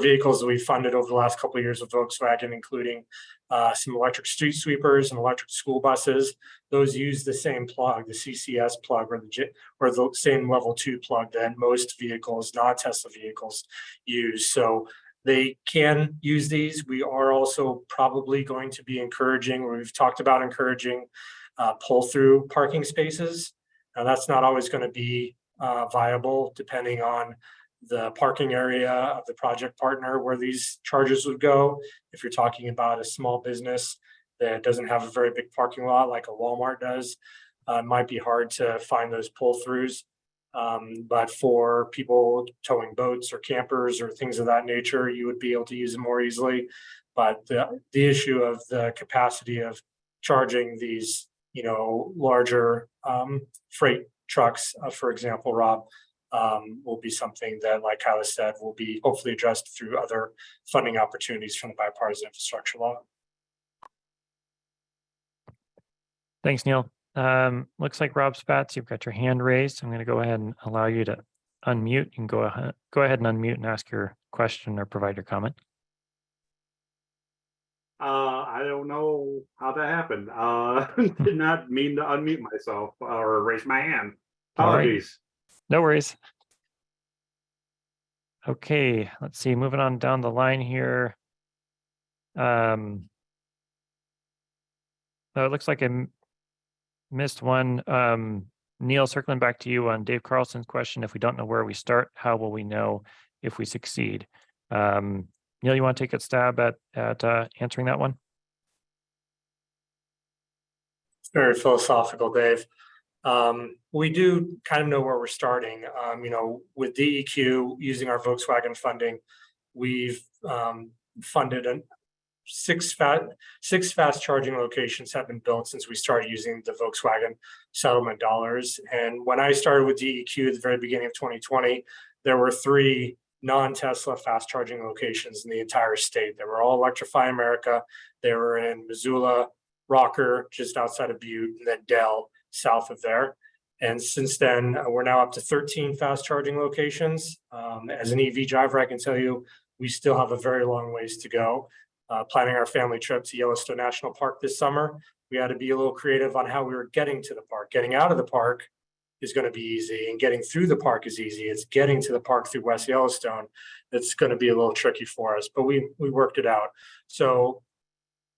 vehicles that we've funded over the last couple of years with Volkswagen, including some electric street sweepers and electric school buses. Those use the same plug, the CCS plug, or the same level 2 plug that most vehicles, non-Tesla vehicles, use. So they can use these. We are also probably going to be encouraging, we've talked about encouraging pull-through parking spaces. Now that's not always going to be viable depending on the parking area of the project partner where these chargers would go. If you're talking about a small business that doesn't have a very big parking lot like a Walmart does, it might be hard to find those pull-throughs. But for people towing boats or campers or things of that nature, you would be able to use them more easily. But the issue of the capacity of charging these, larger freight trucks, for example, Rob, will be something that, like Kyla said, will be hopefully addressed through other funding opportunities from the bipartisan infrastructure law. Thanks, Neil. Looks like Rob Spatz, you've got your hand raised. I'm going to go ahead and allow you to unmute. You can go ahead and unmute and ask your question or provide your comment. I don't know how that happened. Did not mean to unmute myself or raise my hand. All right. Apologies. No worries. Okay, let's see, moving on down the line here. Oh, it looks like I missed one. Neil, circling back to you on Dave Carlson's question, if we don't know where we start, how will we know if we succeed? Neil, you want to take a stab at answering that one? It's very philosophical, Dave. We do kind of know where we're starting. With DEQ using our Volkswagen funding, we've funded six fast charging locations have been built since we started using the Volkswagen settlement dollars. And when I started with DEQ at the very beginning of 2020, there were 3 non-Tesla fast charging locations in the entire state. They were all Electrify America. They were in Missoula, Rocker, just outside of Butte, and then Dell, south of there. And since then, we're now up to 13 fast charging locations. As an EV driver, I can tell you, we still have a very long ways to go. Planning our family trip to Yellowstone National Park this summer, we had to be a little creative on how we were getting to the park. Getting out of the park is going to be easy, and getting through the park is easy. It's getting to the park through West Yellowstone that's going to be a little tricky for us, but we worked it out. So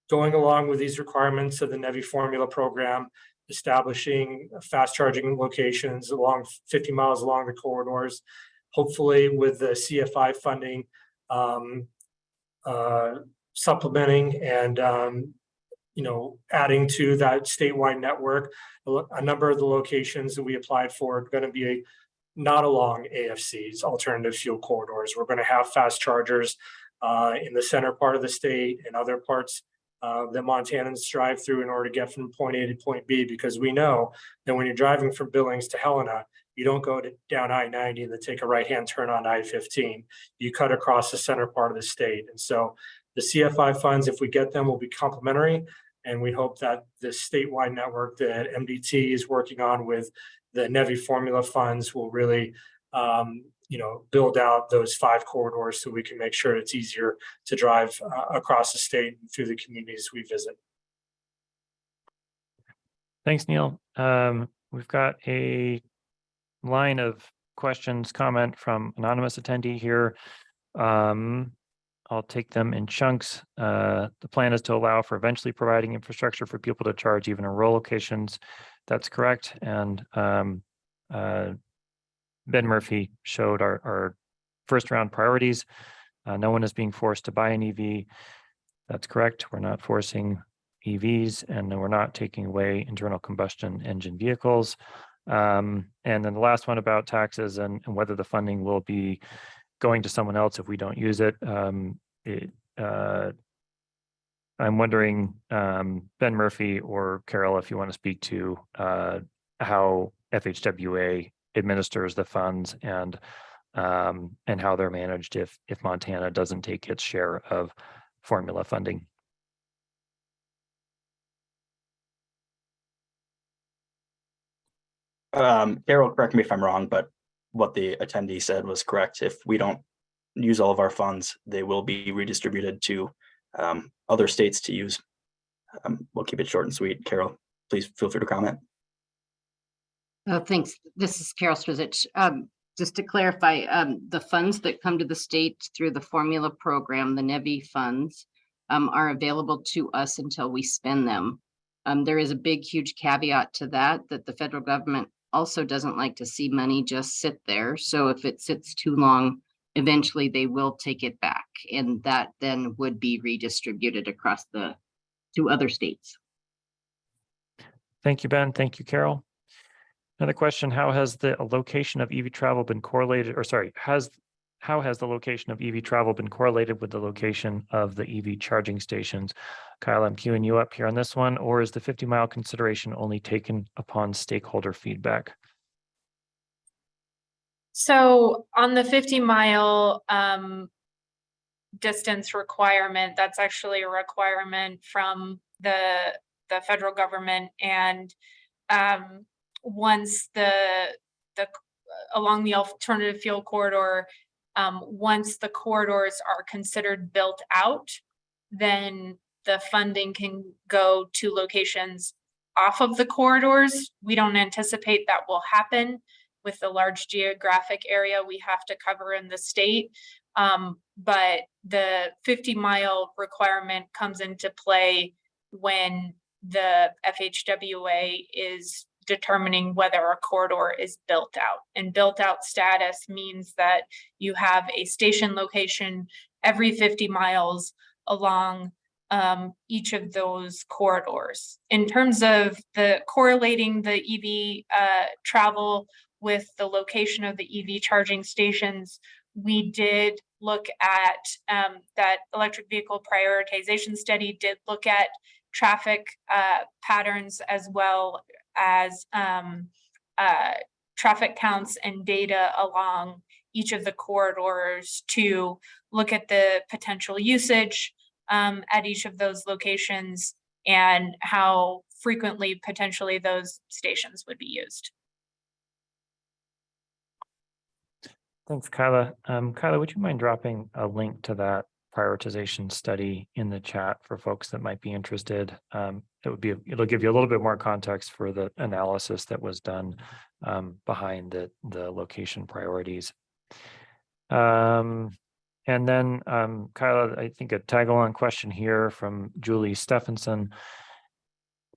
going along with these requirements of the NEVI formula program, establishing fast charging locations along 50 miles along the corridors, hopefully with the CFI funding, supplementing and adding to that statewide network. A number of the locations that we applied for are going to be not along AFC's alternative fuel corridors. We're going to have fast chargers in the center part of the state and other parts that Montanans drive through in order to get from point A to point B, because we know that when you're driving from Billings to Helena, you don't go down I-90 and then take a right-hand turn on I-15. You cut across the center part of the state. And so the CFI funds, if we get them, will be complementary. And we hope that the statewide network that MDT is working on with the NEVI formula funds will really build out those 5 corridors so we can make sure it's easier to drive across the state and through the communities we visit. Thanks, Neil. We've got a line of questions, comment from anonymous attendee here. I'll take them in chunks. The plan is to allow for eventually providing infrastructure for people to charge even in rural locations. That's correct. And Ben Murphy showed our first round priorities. No one is being forced to buy an EV. That's correct. We're not forcing EVs, and we're not taking away internal combustion engine vehicles. And then the last one about taxes and whether the funding will be going to someone else if we don't use it. I'm wondering, Ben Murphy or Carol, if you want to speak to how FHWA administers the funds and how they're managed if Montana doesn't take its share of formula funding. Carol, correct me if I'm wrong, but what the attendee said was correct. If we don't use all of our funds, they will be redistributed to other states to use. We'll keep it short and sweet. Carol, please feel free to comment. Thanks. This is Carol Strizich. Just to clarify, the funds that come to the state through the formula program, the NEVI funds, are available to us until we spend them. There is a big, huge caveat to that the federal government also doesn't like to see money just sit there. So if it sits too long, eventually they will take it back, and that then would be redistributed across to other states. Thank you, Ben. Thank you, Carol. Another question: how has the location of EV travel been correlated, or sorry, how has the location of EV travel been correlated with the location of the EV charging stations? Kyle, I'm queuing you up here on this one, or is the 50-mile consideration only taken upon stakeholder feedback? So on the 50-mile distance requirement, that's actually a requirement from the federal government, and once along the alternative fuel corridor, once the corridors are considered built out, then the funding can go to locations off of the corridors. We don't anticipate that will happen with the large geographic area we have to cover in the state. But the 50-mile requirement comes into play when the FHWA is determining whether a corridor is built out. And built out status means that you have a station location every 50 miles along each of those corridors. In terms of correlating the EV travel with the location of the EV charging stations, we did look at that electric vehicle prioritization study did look at traffic patterns as well as traffic counts and data along each of the corridors to look at the potential usage at each of those locations and how frequently potentially those stations would be used. Thanks, Kyla. Kyla, would you mind dropping a link to that prioritization study in the chat for folks that might be interested? It'll give you a little bit more context for the analysis that was done behind the location priorities. And then, Kyla, I think a tag-along question here from Julie Stephenson.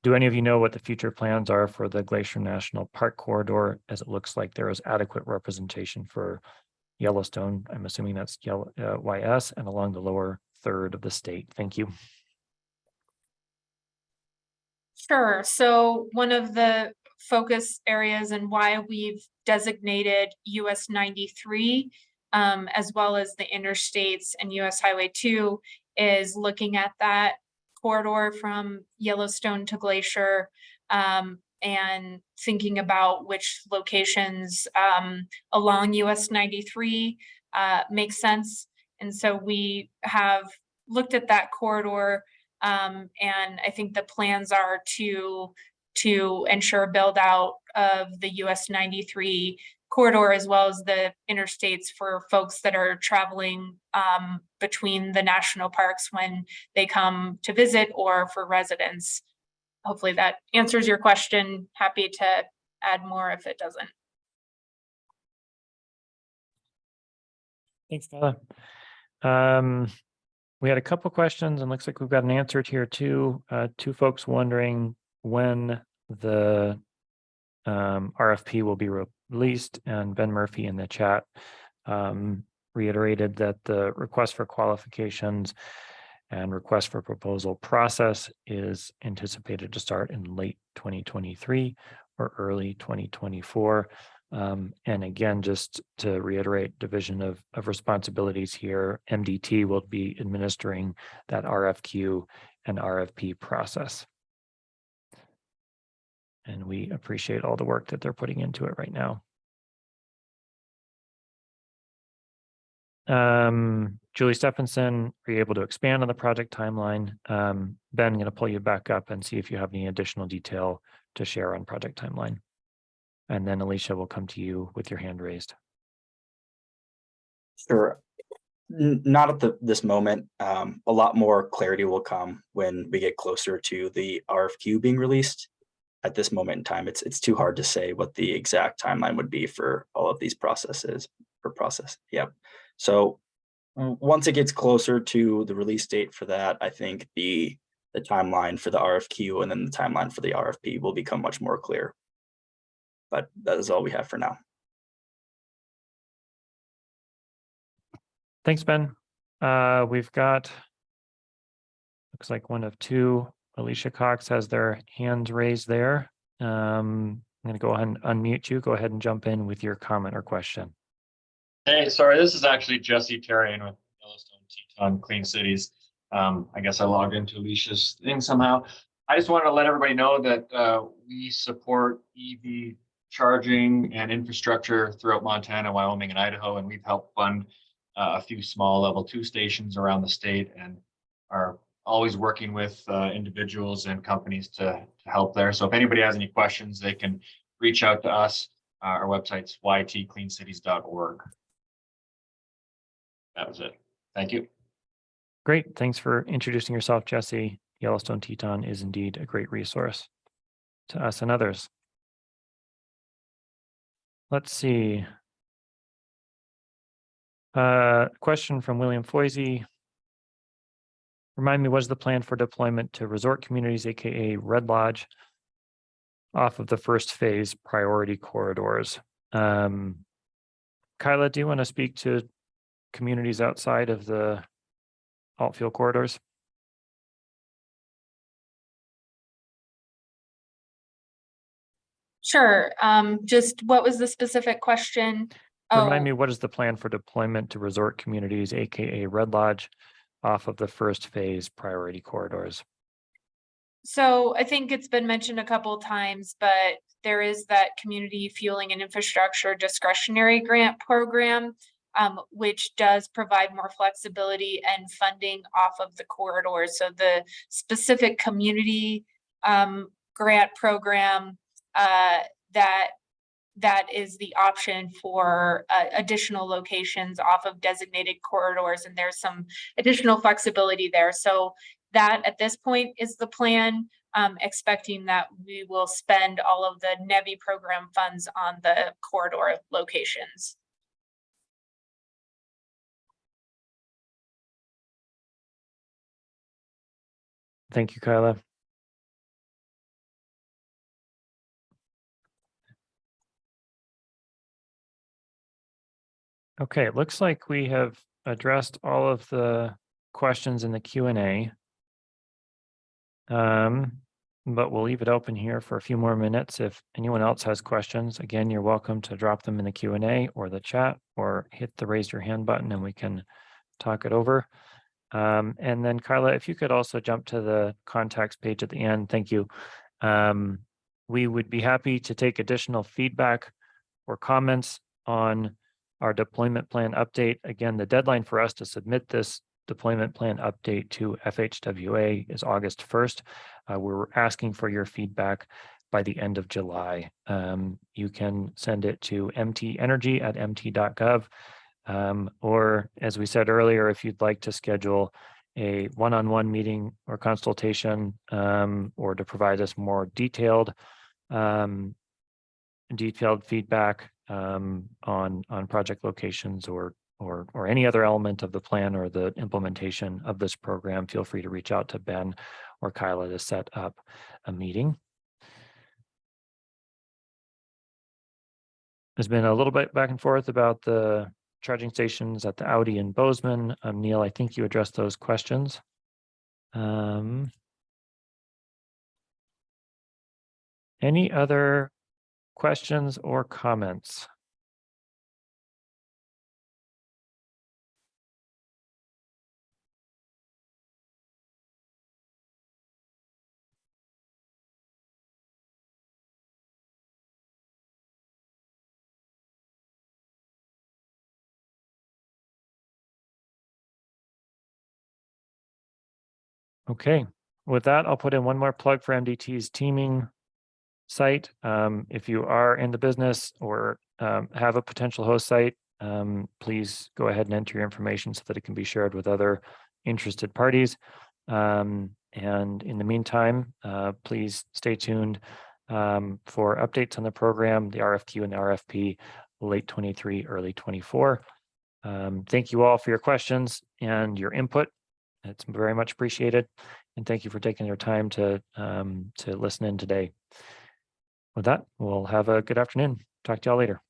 Do any of you know what the future plans are for the Glacier National Park corridor, as it looks like there is adequate representation for Yellowstone? I'm assuming that's YS and along the lower third of the state. Thank you. Sure. So one of the focus areas and why we've designated US 93 as well as the interstates and US Highway 2 is looking at that corridor from Yellowstone to Glacier and thinking about which locations along US 93 make sense. And so we have looked at that corridor and I think the plans are to ensure build out of the US 93 corridor as well as the interstates for folks that are traveling between the national parks when they come to visit or for residents. Hopefully that answers your question. Happy to add more if it doesn't. Thanks, Kyla. We had a couple questions and looks like we've got an answer here too. Two folks wondering when the RFP will be released, and Ben Murphy in the chat reiterated that the request for qualifications and request for proposal process is anticipated to start in late 2023 or early 2024. And again, just to reiterate division of responsibilities here, MDT will be administering that RFQ and RFP process. And we appreciate all the work that they're putting into it right now. Julie Stephenson, are you able to expand on the project timeline? Ben, I'm going to pull you back up and see if you have any additional detail to share on project timeline. And then Alicia will come to you with your hand raised. Sure. Not at this moment. A lot more clarity will come when we get closer to the RFQ being released. At this moment in time, it's too hard to say what the exact timeline would be for all of these processes. Yeah. So once it gets closer to the release date for that, I think the timeline for the RFQ and then the timeline for the RFP will become much more clear. But that is all we have for now. Thanks, Ben. We've got, looks like one of two. Alicia Cox has their hands raised there. I'm going to go ahead and unmute you. Go ahead and jump in with your comment or question. Hey, sorry, this is actually Jesse Terrian with Yellowstone Teton Clean Cities. I guess I logged into Alicia's thing somehow. I just wanted to let everybody know that we support EV charging and infrastructure throughout Montana, Wyoming, and Idaho, and we've helped fund a few small level 2 stations around the state and are always working with individuals and companies to help there. So if anybody has any questions, they can reach out to us. Our website's ytcleancities.org. That was it. Thank you. Great. Thanks for introducing yourself, Jesse. Yellowstone Teton is indeed a great resource to us and others. Let's see. Question from William Foisey. Remind me, what is the plan for deployment to resort communities, aka Red Lodge, off of the first phase priority corridors? Kyla, do you want to speak to communities outside of the Altfield corridors? Sure. Just what was the specific question? Remind Oh. me, what is the plan for deployment to resort communities, aka Red Lodge, off of the first phase priority corridors? So I think it's been mentioned a couple of times, but there is that community fueling and infrastructure discretionary grant program, which does provide more flexibility and funding off of the corridors. So the specific community grant program that is the option for additional locations off of designated corridors, and there's some additional flexibility there. So that at this point is the plan, expecting that we will spend all of the NEVI program funds on the corridor locations. Thank you, Kyla. Okay, it looks like we have addressed all of the questions in the Q&A. But we'll leave it open here for a few more minutes. If anyone else has questions, again, you're welcome to drop them in the Q&A or the chat, or hit the raise your hand button and we can talk it over. And then Kyla, if you could also jump to the contacts page at the end, thank you. We would be happy to take additional feedback or comments on our deployment plan update. Again, the deadline for us to submit this deployment plan update to FHWA is August 1st. We're asking for your feedback by the end of July. You can send it to mtenergy@mt.gov. Or as we said earlier, if you'd like to schedule a one-on-one meeting or consultation, or to provide us more detailed feedback on project locations or any other element of the plan or the implementation of this program, feel free to reach out to Ben or Kyla to set up a meeting. There's been a little bit back and forth about the charging stations at the Audi in Bozeman. Neil, I think you addressed those questions. Any other questions or comments? Okay, with that, I'll put in one more plug for MDT's teaming site. If you are in the business or have a potential host site, please go ahead and enter your information so that it can be shared with other interested parties. And in the meantime, please stay tuned for updates on the program, the RFQ and the RFP, late 23, early 24. Thank you all for your questions and your input. It's very much appreciated. And thank you for taking your time to listen in today. With that, we'll have a good afternoon. Talk to y'all later.